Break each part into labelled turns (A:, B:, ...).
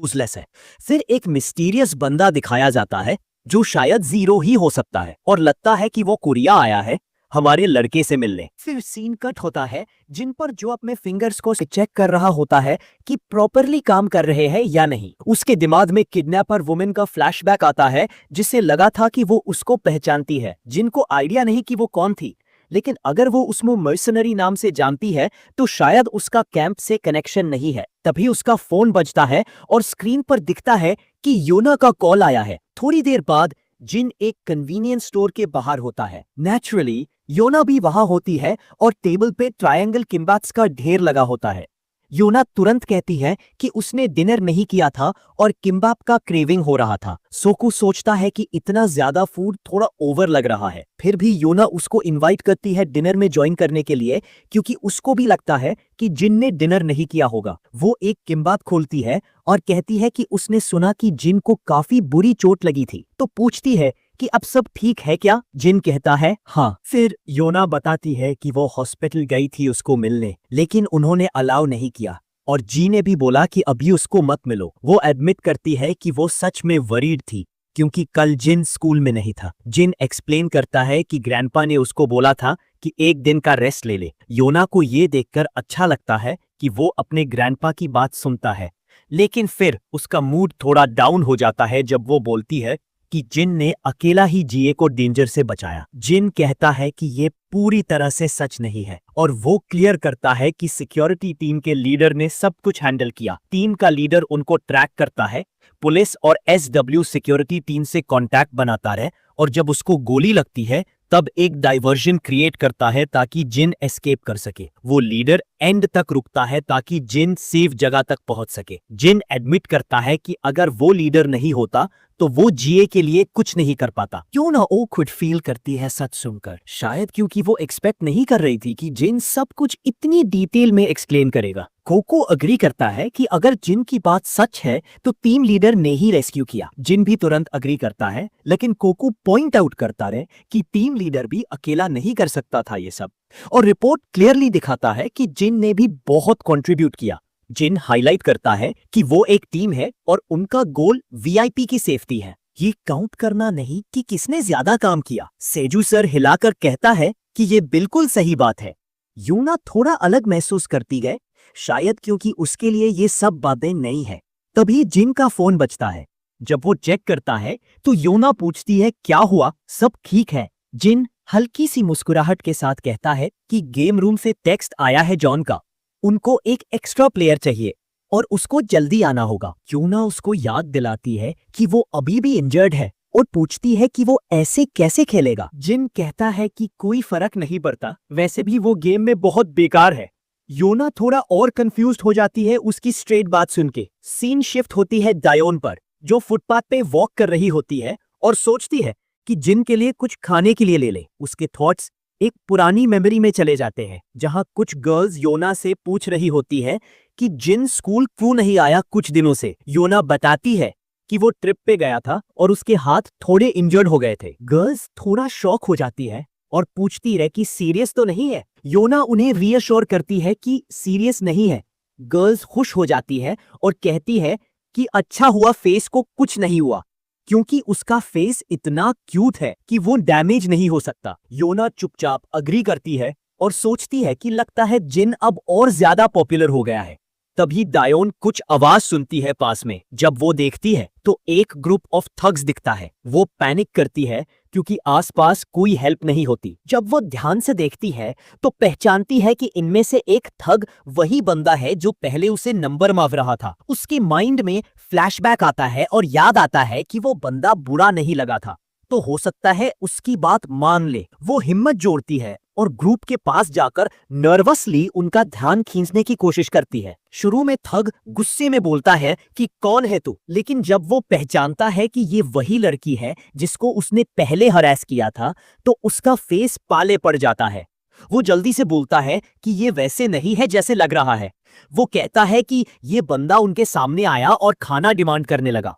A: Useless है। फिर एक मिस्टीरियस बंदा दिखाया जाता है जो शायद जीरो ही हो सकता है और लगता है कि वो कोरिया आया है हमारे लड़के से मिलने। फिर सीन कट होता है जिन पर जो अपने फिंगर्स को चेक कर रहा होता है कि प्रॉपरली काम कर रहे हैं या नहीं। उसके दिमाग में किडनैपर वुमेन का फ्लैशबैक आता है जिससे लगा था कि वो उसको पहचानती है। जिनको आइडिया नहीं कि वो कौन थी, लेकिन अगर वो उसको मर्सनरी नाम से जानती है तो शायद उसका कैंप से कनेक्शन नहीं है। तभी उसका फोन बजता है और स्क्रीन पर दिखता है कि योना का कॉल आया है। थोड़ी देर बाद जिन एक कन्वीनियंस स्टोर के बाहर होता है। नेचुरली योना भी वहां होती है और टेबल पे ट्रायंगल किम्बाट्स का ढेर लगा होता है। योना तुरंत कहती है कि उसने डिनर नहीं किया था और किम्बाप का क्रेविंग हो रहा था। सोकू सोचता है कि इतना ज्यादा फूड थोड़ा ओवर लग रहा है। फिर भी योना उसको इनवाइट करती है डिनर में ज्वाइन करने के लिए, क्योंकि उसको भी लगता है कि जिन ने डिनर नहीं किया होगा। वो एक किम्बाप खोलती है और कहती है कि उसने सुना कि जिन को काफी बुरी चोट लगी थी, तो पूछती है कि अब सब ठीक है क्या। जिन कहता है हाँ। फिर योना बताती है कि वो हॉस्पिटल गई थी उसको मिलने, लेकिन उन्होंने अलाउ नहीं किया और जी ने भी बोला कि अभी उसको मत मिलो। वो एडमिट करती है कि वो सच में वरीड थी क्योंकि कल जिन स्कूल में नहीं था। जिन एक्सप्लेन करता है कि ग्रैंडपा ने उसको बोला था कि एक दिन का रेस्ट ले ले। योना को ये देखकर अच्छा लगता है कि वो अपने ग्रैंडपा की बात सुनता है, लेकिन फिर उसका मूड थोड़ा डाउन हो जाता है जब वो बोलती है कि जिन ने अकेला ही जिए को डेंजर से बचाया। जिन कहता है कि ये पूरी तरह से सच नहीं है और वो क्लियर करता है कि सिक्योरिटी टीम के लीडर ने सब कुछ हैंडल किया। टीम का लीडर उनको ट्रैक करता है, पुलिस और SW सिक्योरिटी टीम से कांटेक्ट बनाता रहे और जब उसको गोली लगती है तब एक डाइवर्जन क्रिएट करता है ताकि जिन एस्केप कर सके। वो लीडर एंड तक रुकता है ताकि जिन सेफ जगह तक पहुंच सके। जिन एडमिट करता है कि अगर वो लीडर नहीं होता तो वो जीए के लिए कुछ नहीं कर पाता। क्यों ना ओ खुद फील करती है सच सुनकर, शायद क्योंकि वो एक्सपेक्ट नहीं कर रही थी कि जिन सब कुछ इतनी डिटेल में एक्सप्लेन करेगा। कोको अग्री करता है कि अगर जिन की बात सच है तो टीम लीडर ने ही रेस्क्यू किया। जिन भी तुरंत अग्री करता है, लेकिन कोको पॉइंट आउट करता रहे कि टीम लीडर भी अकेला नहीं कर सकता था ये सब, और रिपोर्ट क्लियरली दिखाता है कि जिन ने भी बहुत कंट्रीब्यूट किया। जिन हाईलाइट करता है कि वो एक टीम है और उनका गोल VIP की सेफ्टी है, ये काउंट करना नहीं कि किसने ज्यादा काम किया। सेजू सर हिलाकर कहता है कि ये बिल्कुल सही बात है। यूना थोड़ा अलग महसूस करती है, शायद क्योंकि उसके लिए ये सब बातें नई है। तभी जिन का फोन बजता है। जब वो चेक करता है तो योना पूछती है क्या हुआ, सब ठीक है। जिन हल्की सी मुस्कुराहट के साथ कहता है कि गेम रूम से टेक्स्ट आया है जॉन का, उनको एक एक्स्ट्रा प्लेयर चाहिए और उसको जल्दी आना होगा। योना उसको याद दिलाती है कि वो अभी भी इंजर्ड है और पूछती है कि वो ऐसे कैसे खेलेगा। जिन कहता है कि कोई फर्क नहीं पड़ता, वैसे भी वो गेम में बहुत बेकार है। योना थोड़ा और कंफ्यूज्ड हो जाती है उसकी स्ट्रेट बात सुन के। सीन शिफ्ट होती है डायोन पर, जो फुटपाथ पे वॉक कर रही होती है और सोचती है कि जिन के लिए कुछ खाने के लिए ले ले। उसके थॉट्स एक पुरानी मेमोरी में चले जाते हैं जहां कुछ गर्ल्स योना से पूछ रही होती है कि जिन स्कूल क्यों नहीं आया कुछ दिनों से। योना बताती है कि वो ट्रिप पे गया था और उसके हाथ थोड़े इंजर्ड हो गए थे। गर्ल्स थोड़ा शॉक हो जाती है और पूछती है कि सीरियस तो नहीं है। योना उन्हें रीअश्योर करती है कि सीरियस नहीं है। गर्ल्स खुश हो जाती है और कहती है कि अच्छा हुआ फेस को कुछ नहीं हुआ, क्योंकि उसका फेस इतना क्यूट है कि वो डैमेज नहीं हो सकता। योना चुपचाप अग्री करती है और सोचती है कि लगता है जिन अब और ज्यादा पॉपुलर हो गया है। तभी डायोन कुछ आवाज सुनती है पास में। जब वो देखती है तो एक ग्रुप ऑफ थग्स दिखता है। वो पैनिक करती है क्योंकि आसपास कोई हेल्प नहीं होती। जब वो ध्यान से देखती है तो पहचानती है कि इनमें से एक थग वही बंदा है जो पहले उसे नंबर मार रहा था। उसके माइंड में फ्लैशबैक आता है और याद आता है कि वो बंदा बुरा नहीं लगा था, तो हो सकता है उसकी बात मान ले। वो हिम्मत जोड़ती है और ग्रुप के पास जाकर नर्वसली उनका ध्यान खींचने की कोशिश करती है। शुरू में थग गुस्से में बोलता है कि कौन है तू, लेकिन जब वो पहचानता है कि ये वही लड़की है जिसको उसने पहले हरास किया था तो उसका फेस पाले पड़ जाता है। वो जल्दी से बोलता है कि ये वैसे नहीं है जैसे लग रहा है। वो कहता है कि ये बंदा उनके सामने आया और खाना डिमांड करने लगा।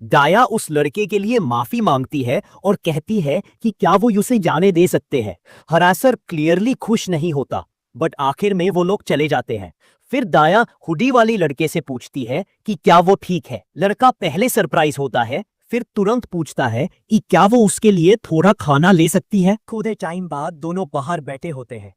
A: दाया उस लड़के के लिए माफी मांगती है और कहती है कि क्या वो उसे जाने दे सकते हैं। हरासर क्लियरली खुश नहीं होता, बट आखिर में वो लोग चले जाते हैं। फिर दाया हुडी वाली लड़के से पूछती है कि क्या वो ठीक है। लड़का पहले सरप्राइज होता है, फिर तुरंत पूछता है कि क्या वो उसके लिए थोड़ा खाना ले सकती है। थोड़े टाइम बाद दोनों बाहर बैठे होते हैं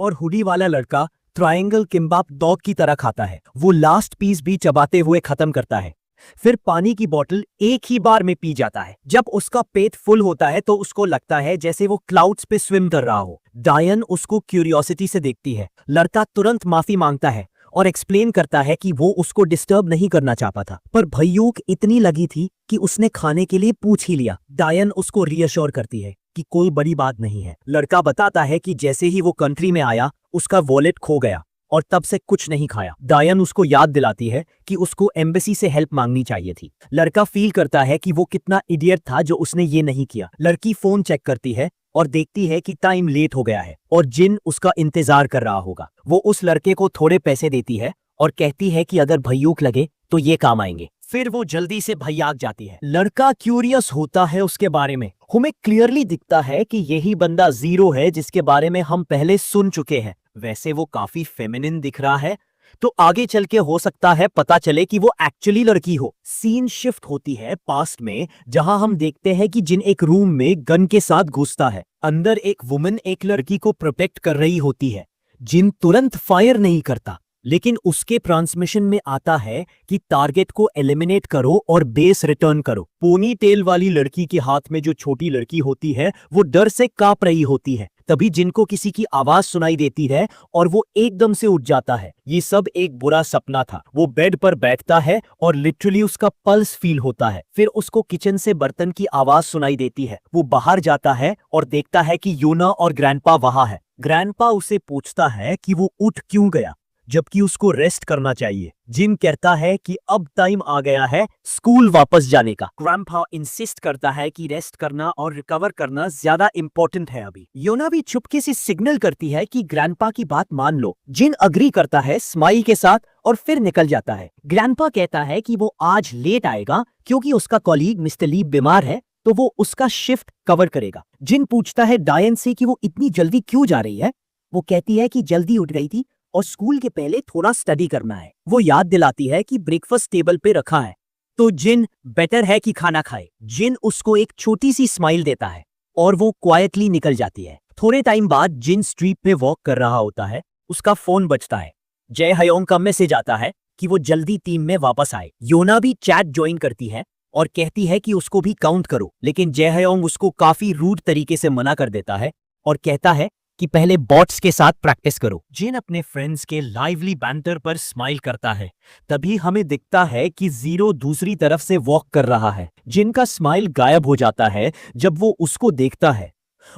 A: और हुडी वाला लड़का ट्रायंगल किम्बाप डॉग की तरह खाता है। वो लास्ट पीस भी चबाते हुए खत्म करता है, फिर पानी की बोतल एक ही बार में पी जाता है। जब उसका पेट फुल होता है तो उसको लगता है जैसे वो क्लाउड्स पे स्विम कर रहा हो। डायन उसको क्यूरियोसिटी से देखती है। लड़का तुरंत माफी मांगता है और एक्सप्लेन करता है कि वो उसको डिस्टर्ब नहीं करना चाहता था, पर भैयूक इतनी लगी थी कि उसने खाने के लिए पूछ ही लिया। डायन उसको रीअश्योर करती है कि कोई बड़ी बात नहीं है। लड़का बताता है कि जैसे ही वो कंट्री में आया उसका वॉलेट खो गया और तब से कुछ नहीं खाया। डायन उसको याद दिलाती है कि उसको एम्बेसी से हेल्प मांगनी चाहिए थी। लड़का फील करता है कि वो कितना इडियट था जो उसने ये नहीं किया। लड़की फोन चेक करती है और देखती है कि टाइम लेट हो गया है और जिन उसका इंतजार कर रहा होगा। वो उस लड़के को थोड़े पैसे देती है और कहती है कि अगर भैयूक लगे तो ये काम आएंगे। फिर वो जल्दी से भैयाक जाती है। लड़का क्यूरियस होता है उसके बारे में। हमें क्लियरली दिखता है कि यही बंदा जीरो है जिसके बारे में हम पहले सुन चुके हैं। वैसे वो काफी फेमिनिन दिख रहा है, तो आगे चल के हो सकता है पता चले कि वो एक्चुअली लड़की हो। सीन शिफ्ट होती है पास्ट में, जहां हम देखते हैं कि जिन एक रूम में गन के साथ घुसता है। अंदर एक वुमन एक लड़की को प्रोटेक्ट कर रही होती है। जिन तुरंत फायर नहीं करता, लेकिन उसके ट्रांसमिशन में आता है कि टारगेट को एलिमिनेट करो और बेस रिटर्न करो। पोनी टेल वाली लड़की के हाथ में जो छोटी लड़की होती है वो डर से कांप रही होती है। तभी जिनको किसी की आवाज सुनाई देती है और वो एकदम से उठ जाता है। ये सब एक बुरा सपना था। वो बेड पर बैठता है और लिटरली उसका पल्स फील होता है। फिर उसको किचन से बर्तन की आवाज सुनाई देती है। वो बाहर जाता है और देखता है कि योना और ग्रैंडपा वहां है। ग्रैंडपा उसे पूछता है कि वो उठ क्यों गया जबकि उसको रेस्ट करना चाहिए। जिन कहता है कि अब टाइम आ गया है स्कूल वापस जाने का। ग्रैंडपा इंसिस्ट करता है कि रेस्ट करना और रिकवर करना ज्यादा इंपॉर्टेंट है अभी। योना भी चुपके से सिग्नल करती है कि ग्रैंडपा की बात मान लो। जिन अग्री करता है स्माइल के साथ और फिर निकल जाता है। ग्रैंडपा कहता है कि वो आज लेट आएगा क्योंकि उसका कॉलीग मिस्टर ली बीमार है, तो वो उसका शिफ्ट कवर करेगा। जिन पूछता है डायन से कि वो इतनी जल्दी क्यों जा रही है। वो कहती है कि जल्दी उठ गई थी और स्कूल के पहले थोड़ा स्टडी करना है। वो याद दिलाती है कि ब्रेकफास्ट टेबल पे रखा है, तो जिन बेटर है कि खाना खाए। जिन उसको एक छोटी सी स्माइल देता है और वो क्वाइटली निकल जाती है। थोड़े टाइम बाद जिन स्ट्रीट पे वॉक कर रहा होता है, उसका फोन बजता है। जय हयोंग का मैसेज आता है कि वो जल्दी टीम में वापस आए। योना भी चैट ज्वाइन करती है और कहती है कि उसको भी काउंट करो, लेकिन जय हयोंग उसको काफी रूड तरीके से मना कर देता है और कहता है कि पहले बॉट्स के साथ प्रैक्टिस करो। जिन अपने फ्रेंड्स के लाइवली बैंटर पर स्माइल करता है। तभी हमें दिखता है कि जीरो दूसरी तरफ से वॉक कर रहा है। जिनका स्माइल गायब हो जाता है जब वो उसको देखता है।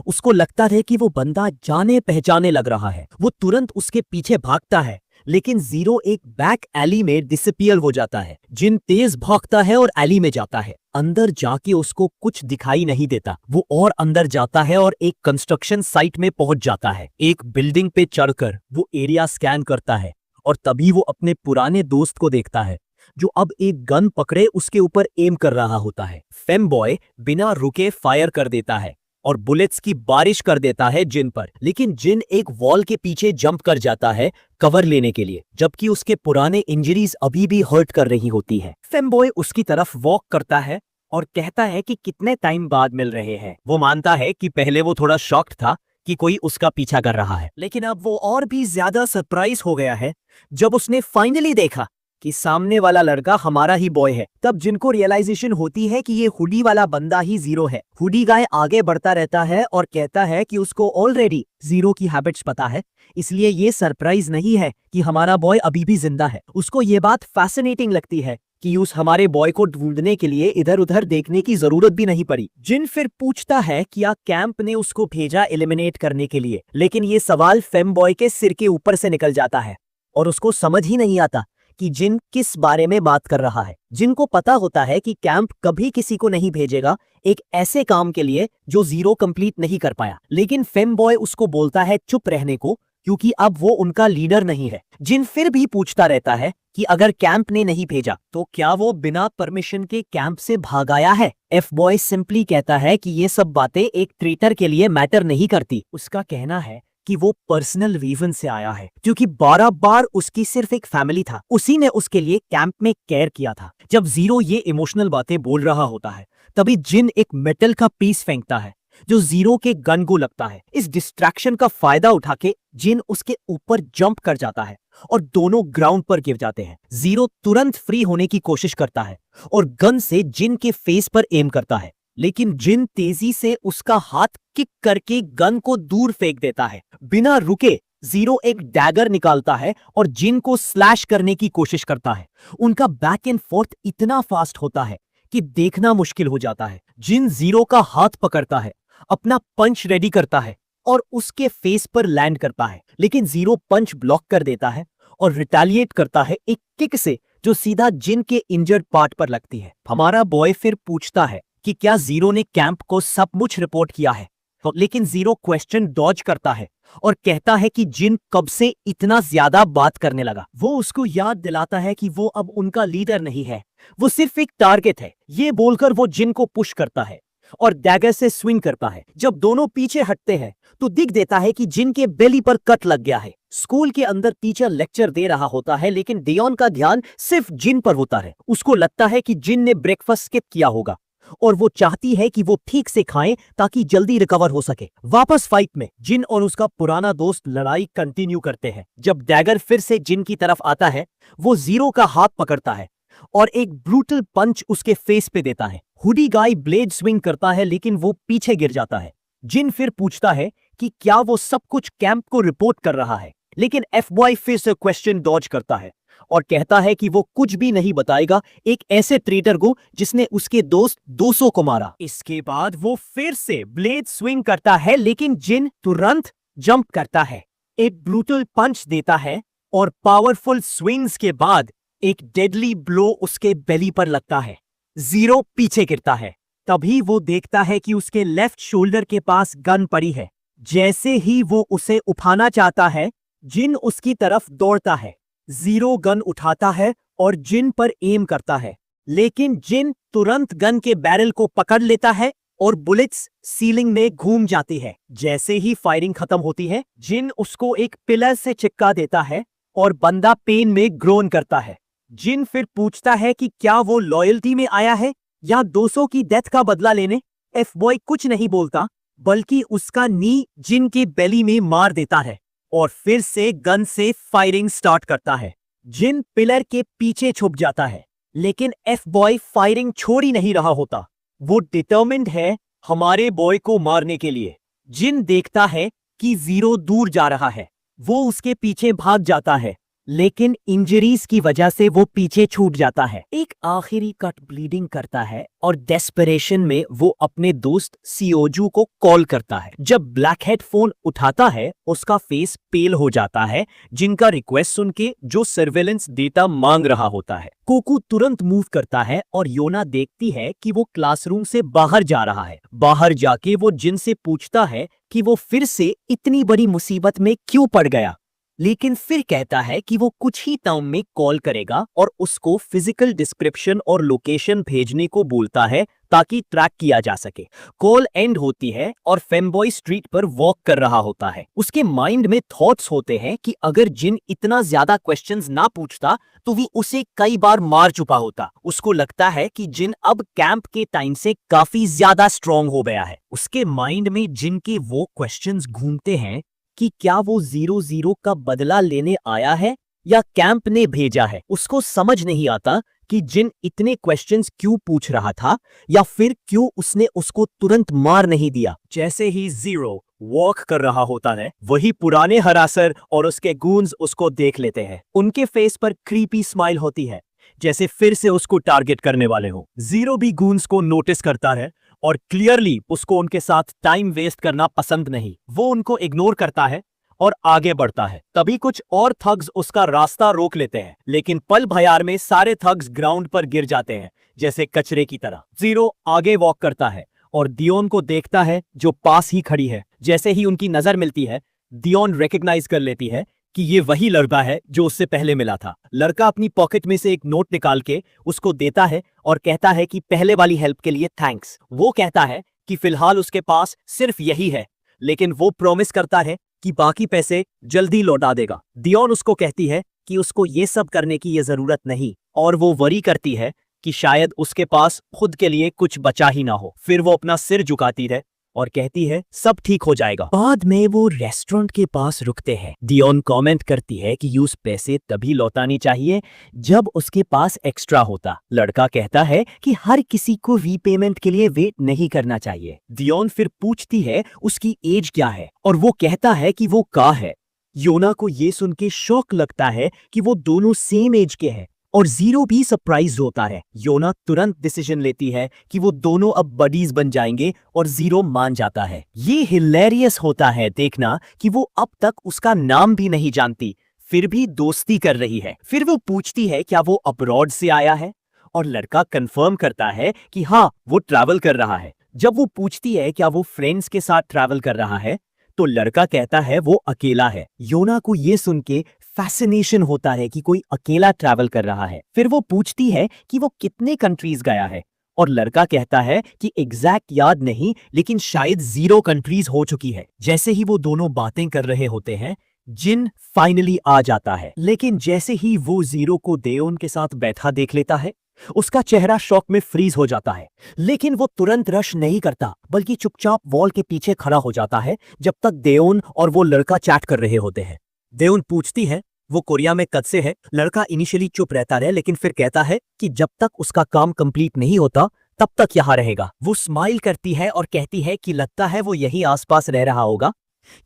A: उसको लगता है कि वो बंदा जाने पहचाने लग रहा है। वो तुरंत उसके पीछे भागता है, लेकिन जीरो एक बैक एली में डिसअपीयर हो जाता है। जिन तेज भागता है और एली में जाता है। अंदर जाके उसको कुछ दिखाई नहीं देता। वो और अंदर जाता है और एक कंस्ट्रक्शन साइट में पहुंच जाता है। एक बिल्डिंग पे चढ़कर वो एरिया स्कैन करता है और तभी वो अपने पुराने दोस्त को देखता है जो अब एक गन पकड़े उसके ऊपर एम कर रहा होता है। फेम बॉय बिना रुके फायर कर देता है और बुलेट्स की बारिश कर देता है जिन पर, लेकिन जिन एक वॉल के पीछे जंप कर जाता है कवर लेने के लिए, जबकि उसके पुराने इंजरीज अभी भी हर्ट कर रही होती है। फेमबॉय उसकी तरफ वॉक करता है और कहता है कि कितने टाइम बाद मिल रहे हैं। वो मानता है कि पहले वो थोड़ा शॉक्ड था कि कोई उसका पीछा कर रहा है, लेकिन अब वो और भी ज्यादा सरप्राइज हो गया है जब उसने फाइनली देखा कि सामने वाला लड़का हमारा ही बॉय है। तब जिनको रियलाइजेशन होती है कि ये हुडी वाला बंदा ही जीरो है। हुडी गाय आगे बढ़ता रहता है और कहता है कि उसको ऑलरेडी जीरो की हैबिट्स पता है, इसलिए ये सरप्राइज नहीं है कि हमारा बॉय अभी भी जिंदा है। उसको ये बात फैसिनेटिंग लगती है कि उस हमारे बॉय को ढूंढने के लिए इधर उधर देखने की जरूरत भी नहीं पड़ी। जिन फिर पूछता है कि क्या कैंप ने उसको भेजा एलिमिनेट करने के लिए, लेकिन ये सवाल फेम बॉय के सिर के ऊपर से निकल जाता है और उसको समझ ही नहीं आता कि जिन किस बारे में बात कर रहा है। जिनको पता होता है कि कैंप कभी किसी को नहीं भेजेगा एक ऐसे काम के लिए जो जीरो कंप्लीट नहीं कर पाया, लेकिन फेम बॉय उसको बोलता है चुप रहने को क्योंकि अब वो उनका लीडर नहीं है। जिन फिर भी पूछता रहता है कि अगर कैंप ने नहीं भेजा तो क्या वो बिना परमिशन के कैंप से भाग आया है। एफ बॉय सिंपली कहता है कि ये सब बातें एक ट्रेटर के लिए मैटर नहीं करती। उसका कहना है कि वो पर्सनल रीजन से आया है, क्योंकि 12 बार उसकी सिर्फ एक फैमिली था, उसी ने उसके लिए कैंप में केयर किया था। जब जीरो ये इमोशनल बातें बोल रहा होता है, तभी जिन एक मेटल का पीस फेंकता है जो जीरो के गन को लगता है। इस डिस्ट्रैक्शन का फायदा उठा के जिन उसके ऊपर जंप कर जाता है और दोनों ग्राउंड पर गिर जाते हैं। जीरो तुरंत फ्री होने की कोशिश करता है और गन से जिन के फेस पर एम करता है, लेकिन जिन तेजी से उसका हाथ किक करके गन को दूर फेंक देता है। बिना रुके जीरो एक डैगर निकालता है और जिन को स्लैश करने की कोशिश करता है। उनका बैक एंड फोर्थ इतना फास्ट होता है कि देखना मुश्किल हो जाता है। जिन जीरो का हाथ पकड़ता है, अपना पंच रेडी करता है और उसके फेस पर लैंड करता है, लेकिन जीरो पंच ब्लॉक कर देता है और रिटेलिएट करता है एक किक से जो सीधा जिन के इंजर्ड पार्ट पर लगती है। हमारा बॉय फिर पूछता है कि क्या जीरो ने कैंप को सब कुछ रिपोर्ट किया है, लेकिन जीरो क्वेश्चन डॉज करता है और कहता है कि जिन कब से इतना ज्यादा बात करने लगा। वो उसको याद दिलाता है कि वो अब उनका लीडर नहीं है, वो सिर्फ एक टारगेट है। ये बोलकर वो जिन को पुश करता है और डैगर से स्विंग करता है। जब दोनों पीछे हटते हैं तो दिख देता है कि जिन के बेली पर कट लग गया है। स्कूल के अंदर टीचर लेक्चर दे रहा होता है, लेकिन डियोन का ध्यान सिर्फ जिन पर होता है। उसको लगता है कि जिन ने ब्रेकफास्ट स्किप किया होगा और वो चाहती है कि वो ठीक से खाएं ताकि जल्दी रिकवर हो सके। वापस फाइट में जिन और उसका पुराना दोस्त लड़ाई कंटिन्यू करते हैं। जब डैगर फिर से जिन की तरफ आता है, वो जीरो का हाथ पकड़ता है और एक ब्रूटल पंच उसके फेस पे देता है। हुडी गाय ब्लेड स्विंग करता है, लेकिन वो पीछे गिर जाता है। जिन फिर पूछता है कि क्या वो सब कुछ कैंप को रिपोर्ट कर रहा है, लेकिन एफ बॉय फिर से क्वेश्चन डॉज करता है और कहता है कि वो कुछ भी नहीं बताएगा एक ऐसे ट्रेटर को जिसने उसके दोस्त 200 को मारा। इसके बाद वो फिर से ब्लेड स्विंग करता है, लेकिन जिन तुरंत जंप करता है, एक ब्रूटल पंच देता है और पावरफुल स्विंग्स के बाद एक डेडली ब्लो उसके बेली पर लगता है। जीरो पीछे गिरता है। तभी वो देखता है कि उसके लेफ्ट शोल्डर के पास गन पड़ी है। जैसे ही वो उसे उठाना चाहता है, जिन उसकी तरफ दौड़ता है। जीरो गन उठाता है और जिन पर एम करता है, लेकिन जिन तुरंत गन के बैरल को पकड़ लेता है और बुलेट्स सीलिंग में घूम जाती है। जैसे ही फायरिंग खत्म होती है, जिन उसको एक पिलर से चिपका देता है और बंदा पेन में ग्रोन करता है। जिन फिर पूछता है कि क्या वो लॉयल्टी में आया है या 200 की डेथ का बदला लेने। एफ बॉय कुछ नहीं बोलता, बल्कि उसका नी जिन के बेली में मार देता है और फिर से गन से फायरिंग स्टार्ट करता है। जिन पिलर के पीछे छुप जाता है, लेकिन एफ बॉय फायरिंग छोड़ ही नहीं रहा होता। वो डिटर्मिन्ड है हमारे बॉय को मारने के लिए। जिन देखता है कि जीरो दूर जा रहा है, वो उसके पीछे भाग जाता है, लेकिन इंजरीज की वजह से वो पीछे छूट जाता है। एक आखिरी कट ब्लीडिंग करता है और डेस्परेशन में वो अपने दोस्त सीओजू को कॉल करता है। जब ब्लैकहेड फोन उठाता है, उसका फेस पेल हो जाता है, जिनका रिक्वेस्ट सुन के जो सर्वेलेंस डेटा मांग रहा होता है। कोकू तुरंत मूव करता है और योना देखती है कि वो क्लासरूम से बाहर जा रहा है। बाहर जाके वो जिन से पूछता है कि वो फिर से इतनी बड़ी मुसीबत में क्यों पड़ गया, लेकिन फिर कहता है कि वो कुछ ही टाइम में कॉल करेगा और उसको फिजिकल डिस्क्रिप्शन और लोकेशन भेजने को बोलता है ताकि ट्रैक किया जा सके। कॉल एंड होती है और फेमबॉय स्ट्रीट पर वॉक कर रहा होता है। उसके माइंड में थॉट्स होते हैं कि अगर जिन इतना ज्यादा क्वेश्चंस ना पूछता तो वो उसे कई बार मार चुका होता। उसको लगता है कि जिन अब कैंप के टाइम से काफी ज्यादा स्ट्रॉन्ग हो गया है। उसके माइंड में जिन के वो क्वेश्चंस घूमते हैं कि क्या वो 0-0 का बदला लेने आया है या कैंप ने भेजा है। उसको समझ नहीं आता कि जिन इतने क्वेश्चंस क्यों पूछ रहा था या फिर क्यों उसने उसको तुरंत मार नहीं दिया। जैसे ही जीरो वॉक कर रहा होता है, वही पुराने हरासर और उसके गूंज उसको देख लेते हैं। उनके फेस पर क्रीपी स्माइल होती है, जैसे फिर से उसको टारगेट करने वाले हो। जीरो भी गूंज को नोटिस करता है और क्लियरली उसको उनके साथ टाइम वेस्ट करना पसंद नहीं। वो उनको इग्नोर करता है और आगे बढ़ता है। तभी कुछ और थग्स उसका रास्ता रोक लेते हैं, लेकिन पल भयार में सारे थग्स ग्राउंड पर गिर जाते हैं जैसे कचरे की तरह। जीरो आगे वॉक करता है और दियोन को देखता है जो पास ही खड़ी है। जैसे ही उनकी नजर मिलती है, दियोन रिकॉग्नाइज कर लेती है कि ये वही लड़का है जो उससे पहले मिला था। लड़का अपनी पॉकेट में से एक नोट निकाल के उसको देता है और कहता है कि पहले वाली हेल्प के लिए थैंक्स। वो कहता है कि फिलहाल उसके पास सिर्फ यही है, लेकिन वो प्रॉमिस करता है कि बाकी पैसे जल्दी लौटा देगा। दियोन उसको कहती है कि उसको ये सब करने की ये जरूरत नहीं, और वो वरी करती है कि शायद उसके पास खुद के लिए कुछ बचा ही ना हो। फिर वो अपना सिर झुकाती है और कहती है सब ठीक हो जाएगा। बाद में वो रेस्टोरेंट के पास रुकते हैं। दियोन कमेंट करती है कि यूज पैसे तभी लौटानी चाहिए जब उसके पास एक्स्ट्रा होता। लड़का कहता है कि हर किसी को रीपेमेंट के लिए वेट नहीं करना चाहिए। दियोन फिर पूछती है उसकी एज क्या है, और वो कहता है कि वो का है। योना को ये सुन के शौक लगता है कि वो दोनों सेम एज के हैं, और जीरो भी सरप्राइज होता है। योना तुरंत डिसीजन लेती है कि वो दोनों अब बडीज बन जाएंगे, और जीरो मान जाता है। ये हिलेरियस होता है देखना कि वो अब तक उसका नाम भी नहीं जानती, फिर भी दोस्ती कर रही है। फिर वो पूछती है क्या वो अब्रॉड से आया है, और लड़का कंफर्म करता है कि हाँ वो ट्रैवल कर रहा है। जब वो पूछती है क्या वो फ्रेंड्स के साथ ट्रैवल कर रहा है, तो लड़का कहता है वो अकेला है। योना को ये सुन के फैसिनेशन होता है कि कोई अकेला ट्रैवल कर रहा है। फिर वो पूछती है कि वो कितने कंट्रीज गया है, और लड़का कहता है कि एग्जैक्ट याद नहीं, लेकिन शायद 0 कंट्रीज हो चुकी है। जैसे ही वो दोनों बातें कर रहे होते हैं, जिन फाइनली आ जाता है। लेकिन जैसे ही वो जीरो को देओन के साथ बैठा देख लेता है, उसका चेहरा शॉक में फ्रीज हो जाता है। लेकिन वो तुरंत रश नहीं करता, बल्कि चुपचाप वॉल के पीछे खड़ा हो जाता है जब तक देओन और वो लड़का चैट कर रहे होते हैं। देओन पूछती है वो कोरिया में कब से है। लड़का इनिशियली चुप रहता है, लेकिन फिर कहता है कि जब तक उसका काम कंप्लीट नहीं होता तब तक यहाँ रहेगा। वो स्माइल करती है और कहती है कि लगता है वो यही आसपास रह रहा होगा,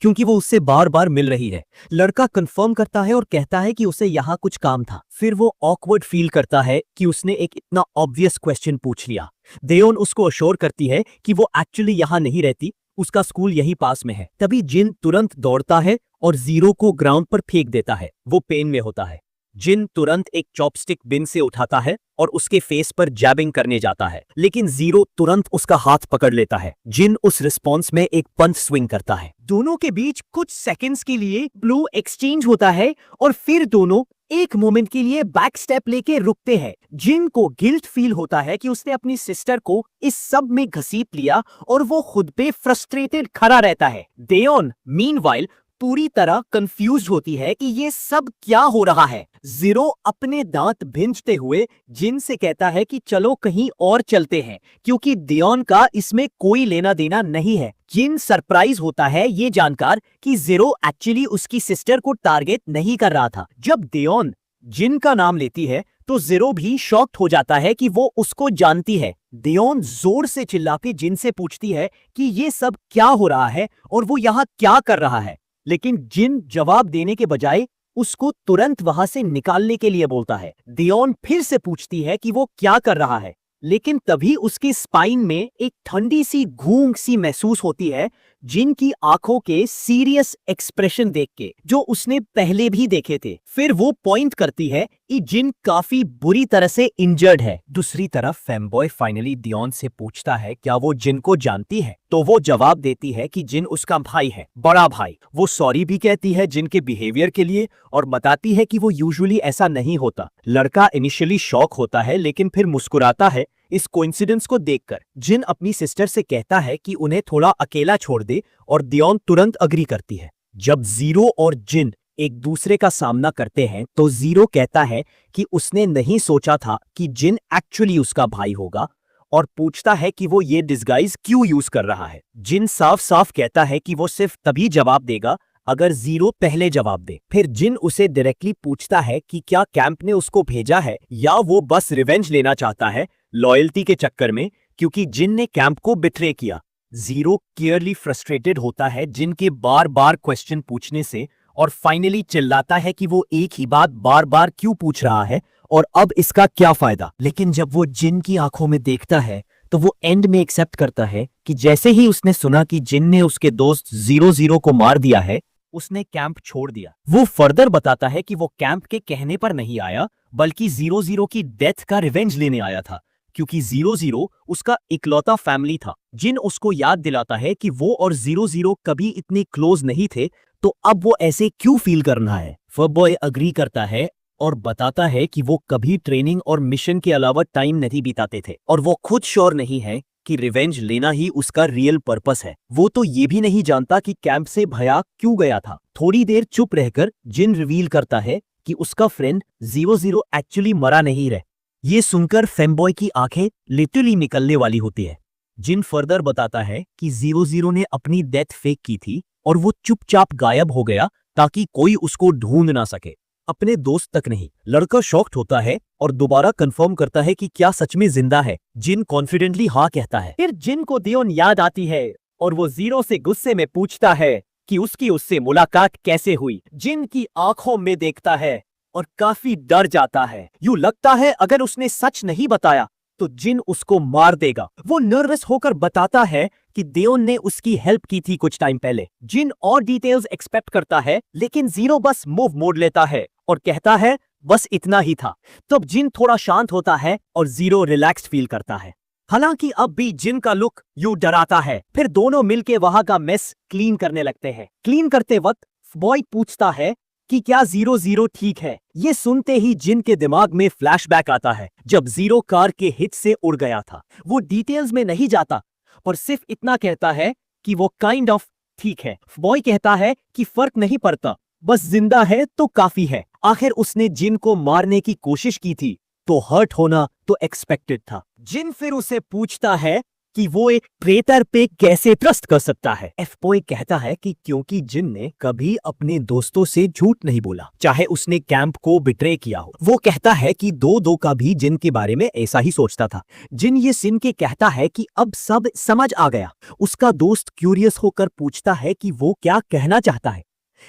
A: क्योंकि वो उससे बार बार मिल रही है। लड़का कंफर्म करता है और कहता है कि उसे यहाँ कुछ काम था। फिर वो ऑकवर्ड फील करता है कि उसने एक इतना ऑब्वियस क्वेश्चन पूछ लिया। देओन उसको अश्योर करती है कि वो एक्चुअली यहाँ नहीं रहती, उसका स्कूल यही पास में है। तभी जिन तुरंत दौड़ता है और जीरो को ग्राउंड पर फेंक देता है। वो पेन में होता है। जिन तुरंत एक चॉपस्टिक बिन से उठाता है और उसके फेस पर जैबिंग करने जाता है, लेकिन जीरो तुरंत उसका हाथ पकड़ लेता है। जिन उस रिस्पॉन्स में एक पंच स्विंग करता है। दोनों के बीच कुछ सेकंड्स के लिए ब्लू एक्सचेंज होता है, और फिर दोनों एक मोमेंट के लिए बैक स्टेप लेके रुकते हैं। जिन को गिल्ट फील होता है कि उसने अपनी सिस्टर को इस सब में घसीट लिया, और वो खुद पे फ्रस्ट्रेटेड खड़ा रहता है। देओन मीनवाइल पूरी तरह कंफ्यूज होती है कि ये सब क्या हो रहा है। जीरो अपने दांत भिंचते हुए जिन से कहता है कि चलो कहीं और चलते हैं, क्योंकि देओन का इसमें कोई लेना देना नहीं है। जिन सरप्राइज होता है ये जानकर कि जीरो एक्चुअली उसकी सिस्टर को टारगेट नहीं कर रहा था। जब देओन जिन का नाम लेती है तो जीरो भी शॉक्ड हो जाता है कि वो उसको जानती है। देओन जोर से चिल्ला के जिन से पूछती है कि ये सब क्या हो रहा है और वो यहाँ क्या कर रहा है, लेकिन जिन जवाब देने के बजाय उसको तुरंत वहां से निकालने के लिए बोलता है। देओन फिर से पूछती है कि वो क्या कर रहा है, लेकिन तभी उसके स्पाइन में एक ठंडी सी गूंग सी महसूस होती है, जिनकी आंखों के सीरियस एक्सप्रेशन देख के, जो उसने पहले भी देखे थे। फिर वो पॉइंट करती है कि जिन काफी बुरी तरह से इंजर्ड है। दूसरी तरफ फेमबॉय फाइनली दियोन से पूछता है क्या वो जिन को जानती है, तो वो जवाब देती है कि जिन उसका भाई है, बड़ा भाई। वो सॉरी भी कहती है जिन के बिहेवियर के लिए और बताती है कि वो यूजुअली ऐसा नहीं होता। लड़का इनिशियली शॉक होता है, लेकिन फिर मुस्कुराता है इस कोइंसिडेंस को देखकर। जिन अपनी सिस्टर से कहता है कि उन्हें थोड़ा अकेला छोड़ दे, और दियोन तुरंत अग्री करती है। जब जीरो और जिन एक दूसरे का सामना करते हैं तो जीरो कहता है कि उसने नहीं सोचा था कि जिन एक्चुअली उसका भाई होगा, और पूछता है कि वो ये डिस्गाइज क्यों यूज कर रहा है। जिन साफ साफ कहता है कि वो सिर्फ तभी जवाब देगा अगर जीरो पहले जवाब दे। फिर जिन उसे डायरेक्टली पूछता है कि क्या कैंप ने उसको भेजा है या वो बस रिवेंज लेना चाहता है लॉयल्टी के चक्कर में, क्योंकि जिन ने कैंप को बिट्रे किया। जीरो क्लियरली फ्रस्ट्रेटेड होता है जिन के बार बार क्वेश्चन पूछने से, और फाइनली चिल्लाता है कि वो एक ही बात बार बार क्यों पूछ रहा है और अब इसका क्या फायदा। लेकिन जब वो जिन की आंखों में देखता है तो वो एंड में एक्सेप्ट करता है कि जैसे ही उसने सुना कि जिन ने उसके दोस्त 0-0 को मार दिया है, उसने कैंप छोड़ दिया। वो फर्दर बताता है कि वो कैंप के कहने पर नहीं आया, बल्कि 0-0 की डेथ का रिवेंज लेने आया था, क्योंकि 0-0 उसका इकलौता फैमिली था। जिन उसको याद दिलाता है कि वो और 0-0 कभी इतने क्लोज नहीं थे, तो अब वो ऐसे क्यों फील करना है। फर्बॉय अग्री करता है और बताता है कि वो कभी ट्रेनिंग और मिशन के अलावा टाइम नहीं बिताते थे, और वो खुद श्योर नहीं है कि रिवेंज लेना ही उसका रियल पर्पस है। वो तो ये भी नहीं जानता कि कैंप से भया क्यों गया था। थोड़ी देर चुप रहकर जिन रिवील करता है कि उसका फ्रेंड 00 एक्चुअली मरा नहीं रहे। ये सुनकर फेमबॉय की आंखें लिटरली निकलने वाली होती है। जिन फर्दर बताता है कि 00 ने अपनी डेथ फेक की थी और वो चुपचाप गायब हो गया ताकि कोई उसको ढूंढ ना सके, अपने दोस्त तक नहीं। लड़का शॉक्ड होता है और दोबारा कंफर्म करता है कि क्या सच में जिंदा है। जिन कॉन्फिडेंटली हाँ कहता है। फिर जिन को दियोन याद आती है और वो 0 से गुस्से में पूछता है कि उसकी उससे मुलाकात कैसे हुई। जिन की आंखों में देखता है और काफी डर जाता है। यूं लगता है अगर उसने सच नहीं बताया तो जिन उसको मार देगा। वो नर्वस होकर बताता है कि दियोन ने उसकी हेल्प की थी कुछ टाइम पहले। जिन और डिटेल्स एक्सपेक्ट करता है लेकिन 0 बस मूव मोड़ लेता है और कहता है बस इतना ही था। तब जिन थोड़ा शांत होता है और 0 रिलैक्स्ड फील करता है। हालांकि अब भी जिन का लुक यूं डराता है। फिर दोनों मिलके वहां का मेस क्लीन करने लगते हैं। क्लीन करते वक्त बॉय पूछता है कि क्या 00 ठीक है। ये सुनते ही जिन के दिमाग में फ्लैशबैक आता है जब 0 कार के हिट से उड़ गया था। वो डिटेल्स में नहीं जाता पर सिर्फ इतना कहता है कि वो काइंड ऑफ ठीक है। बॉय कहता है कि फर्क नहीं पड़ता, बस जिंदा है तो काफी है। आखिर उसने जिन को मारने की कोशिश की थी तो हर्ट होना तो एक्सपेक्टेड था। जिन फिर उसे पूछता है कि वो एक ट्रेटर पे कैसे ट्रस्ट कर सकता है। एफ बॉय कहता है कि क्योंकि जिन ने कभी अपने दोस्तों से झूठ नहीं बोला, चाहे उसने कैंप को बिट्रे किया हो। वो कहता है कि 2-2 का भी जिन के बारे में ऐसा ही सोचता था। जिन ये सुन के कहता है कि अब सब समझ आ गया। उसका दोस्त क्यूरियस होकर पूछता है कि वो क्या कहना चाहता है।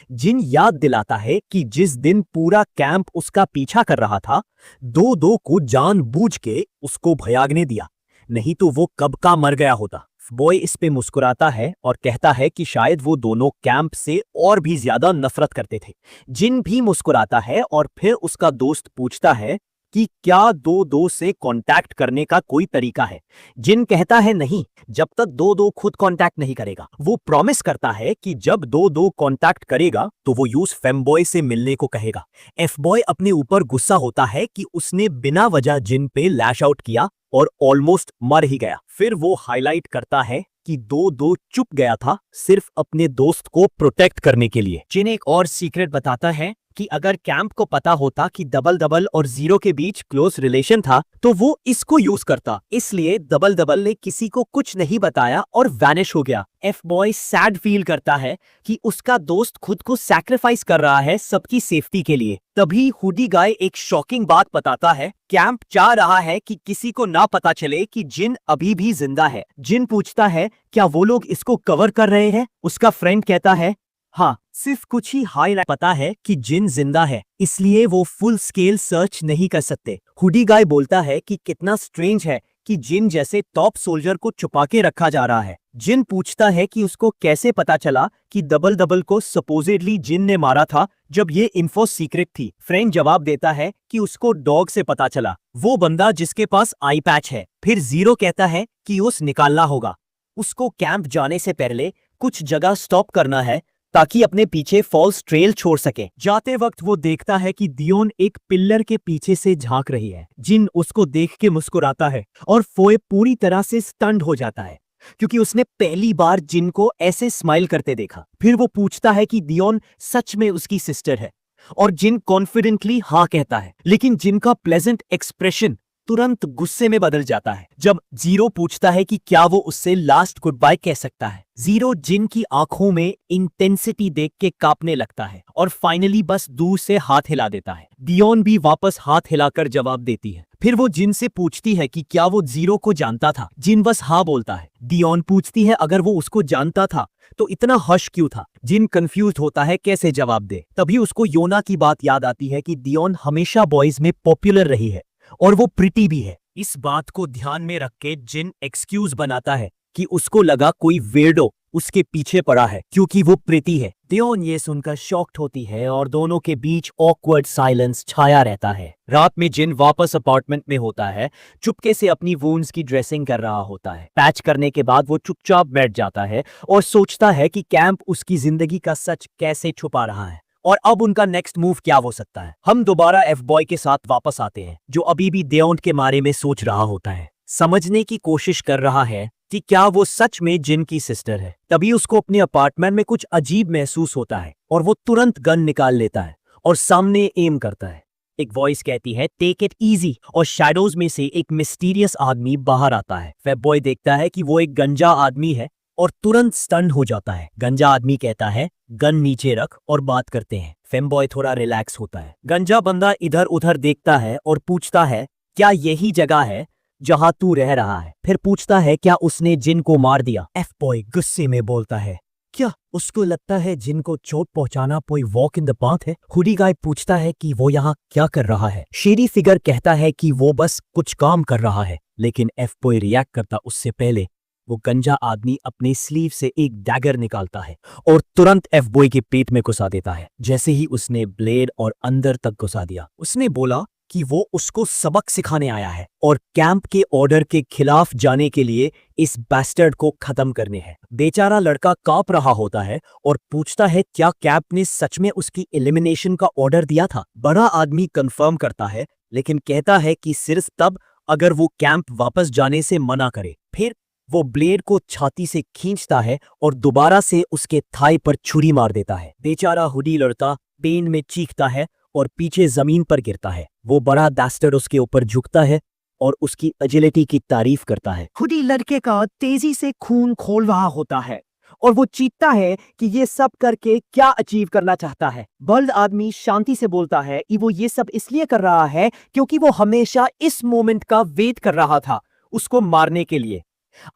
A: जिन याद दिलाता है कि जिस दिन पूरा कैंप उसका पीछा कर रहा था, 2-2 को जानबूझ के उसको भगाने दिया, नहीं तो वो कब का मर गया होता। बॉय इस पे मुस्कुराता है और कहता है कि शायद वो दोनों कैंप से और भी ज्यादा नफरत करते थे। जिन भी मुस्कुराता है और फिर उसका दोस्त पूछता है कि क्या 2-2 से कांटेक्ट करने का कोई तरीका है। जिन कहता है नहीं, जब तक 2-2 खुद कांटेक्ट नहीं करेगा। वो प्रॉमिस करता है कि जब 2-2 कांटेक्ट करेगा तो वो यूज फेमबॉय से मिलने को कहेगा। एफ बॉय अपने ऊपर गुस्सा होता है कि उसने बिना वजह जिन पे लैश आउट किया और ऑलमोस्ट मर ही गया। फिर वो हाईलाइट करता है कि 2-2 चुप गया था सिर्फ अपने दोस्त को प्रोटेक्ट करने के लिए। जिन एक और सीक्रेट बताता है कि अगर कैंप को पता होता कि डबल डबल और 0 के बीच क्लोज रिलेशन था तो वो इसको यूज करता। इसलिए डबल डबल ने किसी को कुछ नहीं बताया और वैनिश हो गया। एफ बॉय सैड फील करता है कि उसका दोस्त खुद को सैक्रिफाइस कर रहा है सबकी सेफ्टी के लिए। तभी हुडी गाय एक शॉकिंग बात बताता है। कैंप चाह रहा है कि किसी को ना पता चले कि जिन अभी भी जिंदा है। जिन पूछता है क्या वो लोग इसको कवर कर रहे हैं। उसका फ्रेंड कहता है हाँ, सिर्फ कुछ ही हाईलाइट पता है कि जिन जिंदा है, इसलिए वो फुल स्केल सर्च नहीं कर सकते। हुडी गाय बोलता है कि कितना स्ट्रेंज है कि जिन जैसे टॉप सोल्जर को छुपा के रखा जा रहा है। जिन पूछता है कि उसको कैसे पता चला कि डबल डबल को सपोजिटली जिन ने मारा था जब ये इन्फो सीक्रेट थी। फ्रेंड जवाब देता है कि उसको डॉग से पता चला, वो बंदा जिसके पास आई पैच है। फिर 0 कहता है कि उस निकालना होगा। उसको कैंप जाने से पहले कुछ जगह स्टॉप करना है ताकि अपने पीछे फॉल्स ट्रेल छोड़ सके। जाते वक्त वो देखता है कि दियोन एक पिल्लर के पीछे से झांक रही है। जिन उसको देख के मुस्कुराता है और फोए पूरी तरह से स्टन्ड हो जाता है क्योंकि उसने पहली बार जिन को ऐसे स्माइल करते देखा। फिर वो पूछता है कि दियोन सच में उसकी सिस्टर है और जिन कॉन्फिडेंटली हाँ कहता है। लेकिन जिन का प्लेजेंट एक्सप्रेशन तुरंत गुस्से में बदल जाता है जब 0 पूछता है कि क्या वो उससे लास्ट गुड बाय कह सकता है। 0 जिन की आंखों में इंटेंसिटी देख के कांपने लगता है और फाइनली बस दूर से हाथ हिला देता है। दियोन भी वापस हाथ हिलाकर जवाब देती है। फिर वो जिन से पूछती है कि क्या वो 0 को जानता था। जिन बस हाँ बोलता है। दियोन पूछती है अगर वो उसको जानता था तो इतना हश क्यों था। जिन कंफ्यूज होता है कैसे जवाब दे। तभी उसको योना की बात याद आती है कि दियोन हमेशा बॉयज में पॉपुलर रही है और वो प्रिटी भी है। इस बात को ध्यान में रख के जिन एक्सक्यूज बनाता है कि उसको लगा कोई वेयर्डो उसके पीछे पड़ा है क्योंकि वो प्रिटी है। दियोन ये सुनकर शॉक्ड होती है और दोनों के बीच ऑकवर्ड साइलेंस छाया रहता है। रात में जिन वापस अपार्टमेंट में होता है, चुपके से अपनी वुंड्स की ड्रेसिंग कर रहा होता है। पैच करने के बाद वो चुपचाप बैठ जाता है और सोचता है कि कैंप उसकी जिंदगी का सच कैसे छुपा रहा है और अब उनका नेक्स्ट मूव क्या हो सकता है। हम दोबारा एफ बॉय के साथ वापस आते हैं जो अभी भी दियोन के बारे में सोच रहा होता है। समझने की कोशिश कर रहा है कि क्या वो सच में जिन की सिस्टर है। तभी उसको अपने अपार्टमेंट में कुछ अजीब महसूस होता है और वो तुरंत गन निकाल लेता है और सामने एम करता है। एक वॉइस कहती है टेक इट इजी, और शैडोज में से एक मिस्टीरियस आदमी बाहर आता है। फेबबॉय देखता है कि वो एक गंजा आदमी है और तुरंत स्टन हो जाता है। गंजा आदमी कहता है गन नीचे रख और बात करते हैं। फेमबॉय थोड़ा रिलैक्स होता है। गंजा बंदा इधर उधर देखता है और पूछता है क्या यही जगह है जहां तू रह रहा है? फिर पूछता है क्या उसने जिन को मार दिया? एफ बॉय गुस्से में बोलता है क्या उसको लगता है जिन को चोट पहुंचाना कोई वॉक इन द पाथ है? हुडी गाय पूछता है कि वो यहाँ क्या कर रहा है? शेरी फिगर कहता है कि वो बस कुछ काम कर रहा है, लेकिन एफ बॉय रिएक्ट करता उससे पहले वो गंजा आदमी अपने स्लीव से एक डैगर निकालता है और तुरंत एफ बॉय के पेट में घुसा देता है। जैसे ही उसने ब्लेड और अंदर तक घुसा दिया, उसने बोला कि वो उसको सबक सिखाने आया है और कैंप के ऑर्डर के खिलाफ जाने के लिए इस बैस्टर्ड को खत्म करने हैं। बेचारा लड़का कांप रहा होता है और पूछता है क्या कैंप ने सच में उसकी एलिमिनेशन का ऑर्डर दिया था? बड़ा आदमी कंफर्म करता है, लेकिन कहता है कि सिर्फ तब अगर वो कैंप वापस जाने से मना करे। फिर वो ब्लेड को छाती से खींचता है और दोबारा से उसके थाई पर छुरी मार देता है। बेचारा हुडी लड़का पेन में चीखता है और पीछे जमीन पर गिरता है। वो बड़ा बैस्टर्ड उसके ऊपर झुकता है और उसकी एजिलिटी की तारीफ करता है। हुडी लड़के का तेजी से खून खोल रहा होता है और वो चीखता है कि ये सब करके क्या अचीव करना चाहता है। बल्ड आदमी शांति से बोलता है कि वो ये सब इसलिए कर रहा है क्योंकि वो हमेशा इस मोमेंट का वेट कर रहा था उसको मारने के लिए।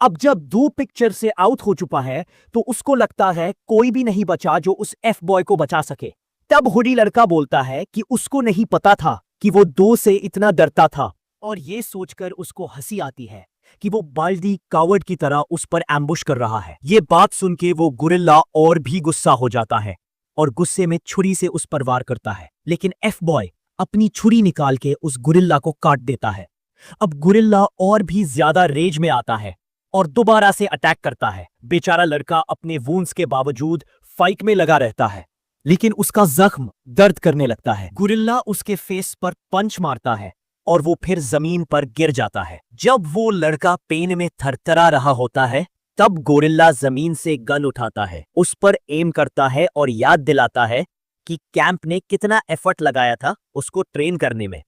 A: अब जब 2 पिक्चर से आउट हो चुका है तो उसको लगता है कोई भी नहीं बचा जो उस एफ बॉय को बचा सके। तब हुडी लड़का बोलता है कि उसको नहीं पता था कि वो 2 से इतना डरता था, और ये सोचकर उसको हंसी आती है कि वो बाल्डी कावर्ड की तरह उस पर एम्बुश कर रहा है। ये बात सुन के वो गुरिल्ला और भी गुस्सा हो जाता है और गुस्से में छुरी से उस पर वार करता है, लेकिन एफ बॉय अपनी छुरी निकाल के उस गुरिल्ला को काट देता है। अब गुरिल्ला और भी ज्यादा रेज में आता है और दोबारा से अटैक करता है। बेचारा लड़का अपने वूंड्स के बावजूद फाइट में लगा रहता है, लेकिन उसका जख्म दर्द करने लगता है। गुरिल्ला उसके फेस पर पंच मारता है और वो फिर जमीन पर गिर जाता है। जब वो लड़का पेन में थरथरा रहा होता है, तब गोरिल्ला जमीन से गन उठाता है, उस पर एम करता है और याद दिलाता है कि कैंप ने कितना एफर्ट लगाया था उसको ट्रेन करने में,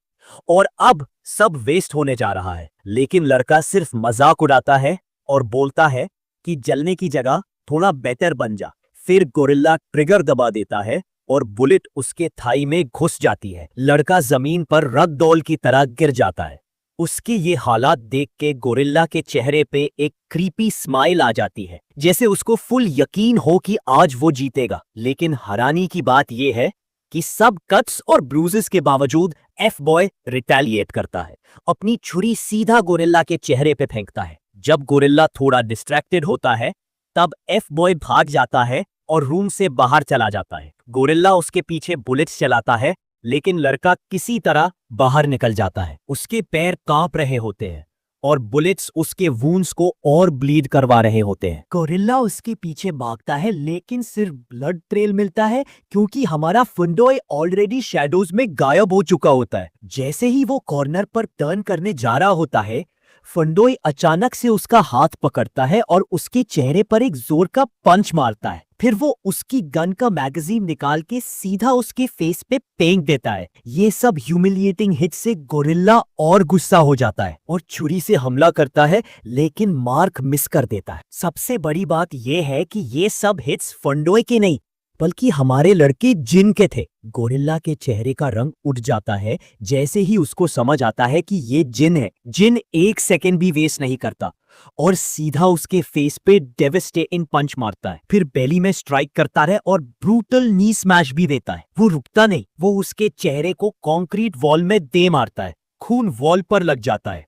A: और अब सब वेस्ट होने जा रहा है। लेकिन लड़का सिर्फ मजाक उड़ाता है और बोलता है कि जलने की जगह थोड़ा बेहतर बन जा। फिर गोरिल्ला ट्रिगर दबा देता है और बुलेट उसके थाई में घुस जाती है। लड़का जमीन पर रगडॉल की तरह गिर जाता है। उसके ये हालात देख के गोरिल्ला के चेहरे पे एक क्रीपी स्माइल आ जाती है, जैसे उसको फुल यकीन हो कि आज वो जीतेगा। लेकिन हैरानी की बात यह है कि सब कट्स और ब्रूजेस के बावजूद एफ बॉय रिटेलिएट करता है। अपनी छुरी सीधा गोरिल्ला के चेहरे पे फेंकता है। जब गोरिल्ला थोड़ा डिस्ट्रैक्टेड होता है, तब एफ बॉय भाग जाता है और रूम से बाहर चला जाता है। गोरिल्ला उसके पीछे बुलेट्स चलाता है, लेकिन लड़का किसी तरह बाहर निकल जाता है। उसके पैर कांप रहे होते हैं और बुलेट्स उसके वूंड्स को और ब्लीड करवा रहे होते हैं। गोरिल्ला उसके पीछे भागता है, लेकिन सिर्फ ब्लड ट्रेल मिलता है क्योंकि हमारा फंडोय ऑलरेडी शैडोज में गायब हो चुका होता है। जैसे ही वो कॉर्नर पर टर्न करने जा रहा होता है, फंडोय अचानक से उसका हाथ पकड़ता है और उसके चेहरे पर एक जोर का पंच मारता है। फिर वो उसकी गन का मैगजीन निकाल के सीधा उसके फेस पे फेंक देता है। ये सब ह्यूमिलिएटिंग हिट से गोरिल्ला और गुस्सा हो जाता है और छुरी से हमला करता है, लेकिन मार्क मिस कर देता है। सबसे बड़ी बात यह है कि ये सब हिट्स फंडोय के नहीं बल्कि हमारे लड़के जिन के थे। गोरिल्ला के चेहरे का रंग उठ जाता है जैसे ही उसको समझ आता है कि ये जिन है। जिन 1 सेकेंड भी वेस्ट नहीं करता और सीधा उसके फेस पे डेविस्टेटिंग पंच मारता है। फिर बेली में स्ट्राइक करता है और ब्रूटल नी स्मैश भी देता है। वो रुकता नहीं, वो उसके चेहरे को कंक्रीट वॉल में दे मारता है। खून वॉल पर लग जाता है।